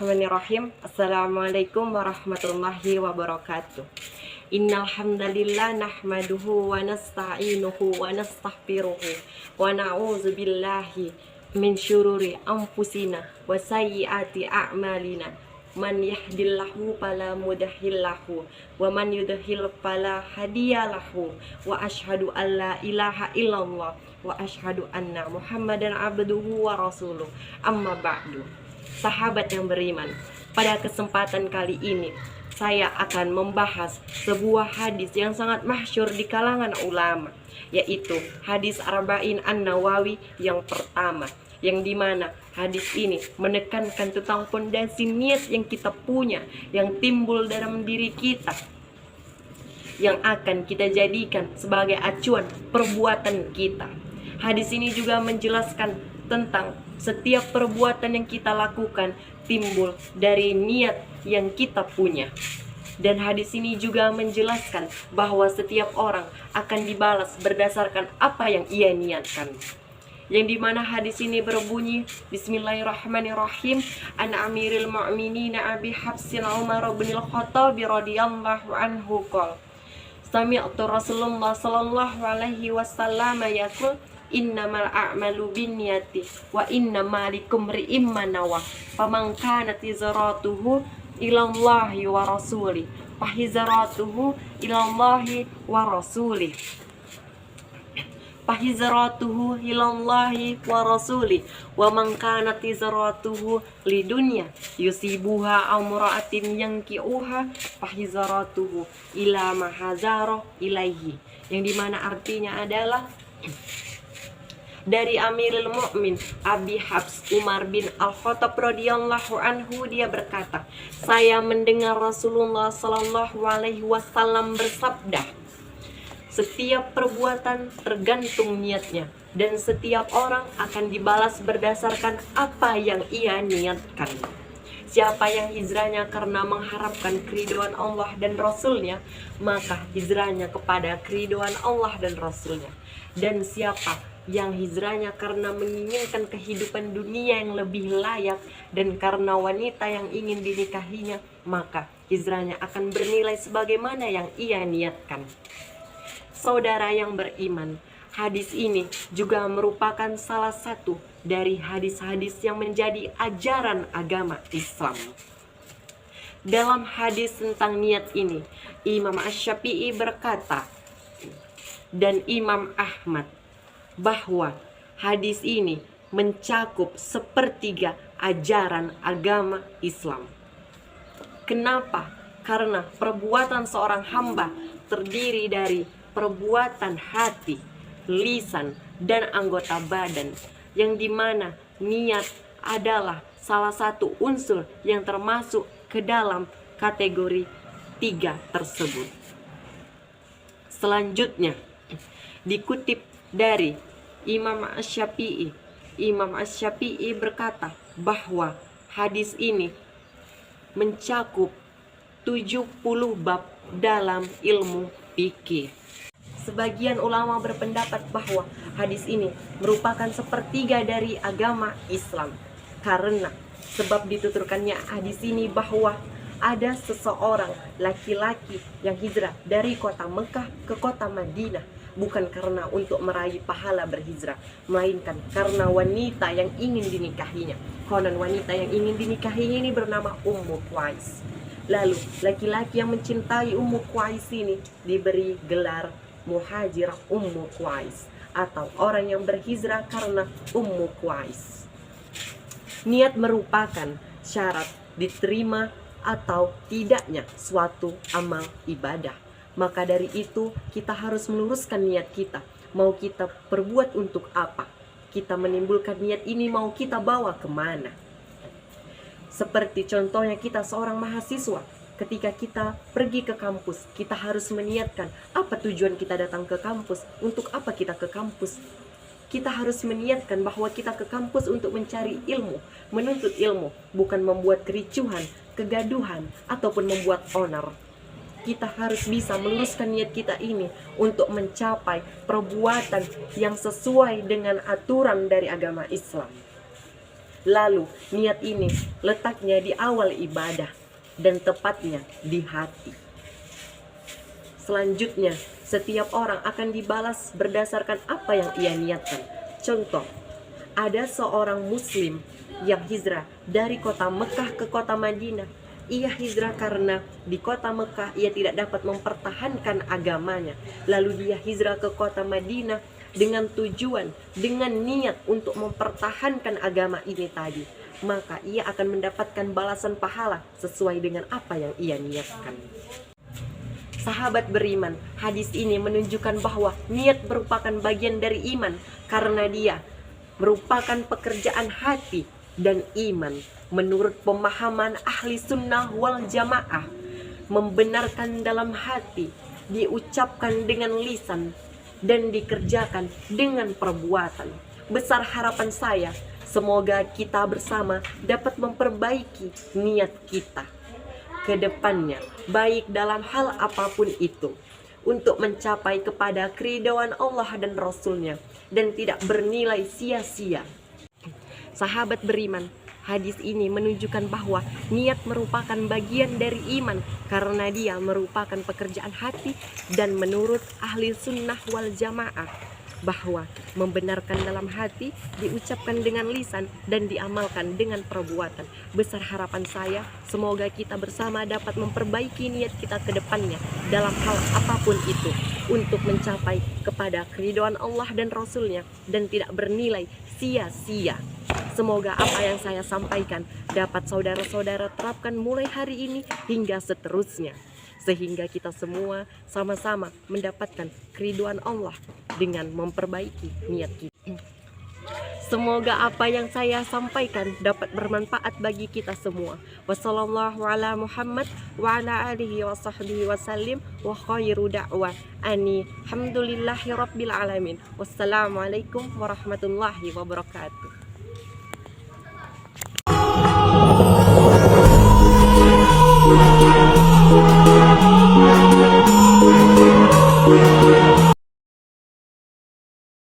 Bismillahirrahmanirrahim. Assalamualaikum warahmatullahi wabarakatuh. Innal hamdalillah nahmaduhu wa nasta'inuhu wa nastaghfiruhu wa na'udzu billahi min syururi anfusina wa sayyiati a'malina. Man yahdillahu fala mudhillahu wa man yudhlil fala hadiyalahu wa asyhadu an la ilaha illallah wa asyhadu anna Muhammadan abduhu wa rasuluh. Amma ba'du. Sahabat yang beriman, pada kesempatan kali ini saya akan membahas sebuah hadis yang sangat masyhur di kalangan ulama, yaitu hadis Arba'in An-Nawawi yang pertama, yang dimana hadis ini menekankan tentang fondasi niat yang kita punya, yang timbul dalam diri kita, yang akan kita jadikan sebagai acuan perbuatan kita. Hadis ini juga menjelaskan tentang setiap perbuatan yang kita lakukan timbul dari niat yang kita punya. Dan hadis ini juga menjelaskan bahwa setiap orang akan dibalas berdasarkan apa yang ia niatkan. Yang dimana hadis ini berbunyi, Bismillahirrahmanirrahim, An Amiril Mu'minin Abi Hafsin Umar bin Al-Khattab radhiyallahu anhu qol, Sami'tu Rasulullah sallallahu alaihi wasallam yaqul, innamal a'malu binniyati wa innamal likulli imrin ma nawa. Faman kanat hijratuhu ilallahi wa rasulih fa hijratuhu ilallahi wa rasulih. Fahizratuhu ilallahi wa rasulih wa man kanat hijratuhu lidunya yusibuha amra'atin yanki'uha fahizratuhu ila ma hajara ilaihi. Yang dimana artinya adalah dari Amirul Mukmin Abi Hafs Umar bin Al-Khattab radhiyallahu anhu, dia berkata, saya mendengar Rasulullah sallallahu alaihi wasallam bersabda, setiap perbuatan tergantung niatnya, dan setiap orang akan dibalas berdasarkan apa yang ia niatkan. Siapa yang hijrahnya karena mengharapkan keridhaan Allah dan Rasulnya, maka hijrahnya kepada keridhaan Allah dan Rasulnya. Dan siapa yang hijrahnya karena menginginkan kehidupan dunia yang lebih layak dan karena wanita yang ingin dinikahinya, maka hijrahnya akan bernilai sebagaimana yang ia niatkan. Saudara yang beriman, hadis ini juga merupakan salah satu dari hadis-hadis yang menjadi ajaran agama Islam. Dalam hadis tentang niat ini, Imam Asy-Syafi'i berkata dan Imam Ahmad bahwa hadis ini mencakup sepertiga ajaran agama Islam. Kenapa? Karena perbuatan seorang hamba terdiri dari perbuatan hati, lisan, dan anggota badan, yang dimana niat adalah salah satu unsur yang termasuk ke dalam kategori 3 tersebut. Selanjutnya dikutip dari Imam Asy-Syafi'i. Imam Asy-Syafi'i berkata bahwa hadis ini mencakup 70 bab dalam ilmu fikih. Sebagian ulama berpendapat bahwa hadis ini merupakan sepertiga dari agama Islam, karena sebab dituturkannya hadis ini bahwa ada seseorang laki-laki yang hijrah dari kota Mekah ke kota Madinah, bukan karena untuk meraih pahala berhijrah, melainkan karena wanita yang ingin dinikahinya. Konon wanita yang ingin dinikahinya ini bernama Ummu Qais. Lalu laki-laki yang mencintai Ummu Qais ini diberi gelar Muhajir Ummu Qais, atau orang yang berhijrah karena Ummu Qais. Niat merupakan syarat diterima atau tidaknya suatu amal ibadah. Maka dari itu kita harus meluruskan niat kita. Mau kita perbuat untuk apa? Kita menimbulkan niat ini mau kita bawa kemana? Seperti contohnya kita seorang mahasiswa, ketika kita pergi ke kampus, kita harus meniatkan apa tujuan kita datang ke kampus, untuk apa kita ke kampus. Kita harus meniatkan bahwa kita ke kampus untuk mencari ilmu, menuntut ilmu, bukan membuat kericuhan, kegaduhan, ataupun membuat onar. Kita harus bisa meluruskan niat kita ini untuk mencapai perbuatan yang sesuai dengan aturan dari agama Islam. Lalu niat ini letaknya di awal ibadah dan tepatnya di hati. Selanjutnya, setiap orang akan dibalas berdasarkan apa yang ia niatkan. Contoh, ada seorang muslim yang hijrah dari kota Mekah ke kota Madinah. Ia hijrah karena di kota Mekah ia tidak dapat mempertahankan agamanya. Lalu dia hijrah ke kota Madinah dengan tujuan, dengan niat untuk mempertahankan agama ini tadi. Maka ia akan mendapatkan balasan pahala sesuai dengan apa yang ia niatkan. Sahabat beriman, hadis ini menunjukkan bahwa niat merupakan bagian dari iman karena dia merupakan pekerjaan hati dan iman. Menurut pemahaman ahli sunnah wal jamaah, membenarkan dalam hati, diucapkan dengan lisan, dan dikerjakan dengan perbuatan. Besar harapan saya, semoga kita bersama dapat memperbaiki niat kita ke depannya, baik dalam hal apapun itu, untuk mencapai kepada keridhaan Allah dan Rasul-Nya, dan tidak bernilai sia-sia. Sahabat beriman, hadis ini menunjukkan bahwa niat merupakan bagian dari iman karena dia merupakan pekerjaan hati, dan menurut ahli sunnah wal jamaah bahwa membenarkan dalam hati, diucapkan dengan lisan, dan diamalkan dengan perbuatan. Besar harapan saya, semoga kita bersama dapat memperbaiki niat kita ke depannya dalam hal apapun itu, untuk mencapai kepada keridhaan Allah dan Rasul-Nya, dan tidak bernilai sia-sia. Semoga apa yang saya sampaikan dapat saudara-saudara terapkan mulai hari ini hingga seterusnya, sehingga kita semua sama-sama mendapatkan keridhaan Allah dengan memperbaiki niat kita. Semoga apa yang saya sampaikan dapat bermanfaat bagi kita semua. Wassallallahu ala Muhammad wa ala alihi wa sahbihi wasallim, wa khairu da'wa ani hamdulillahi rabbil alamin. Wassalamualaikum warahmatullahi wabarakatuh.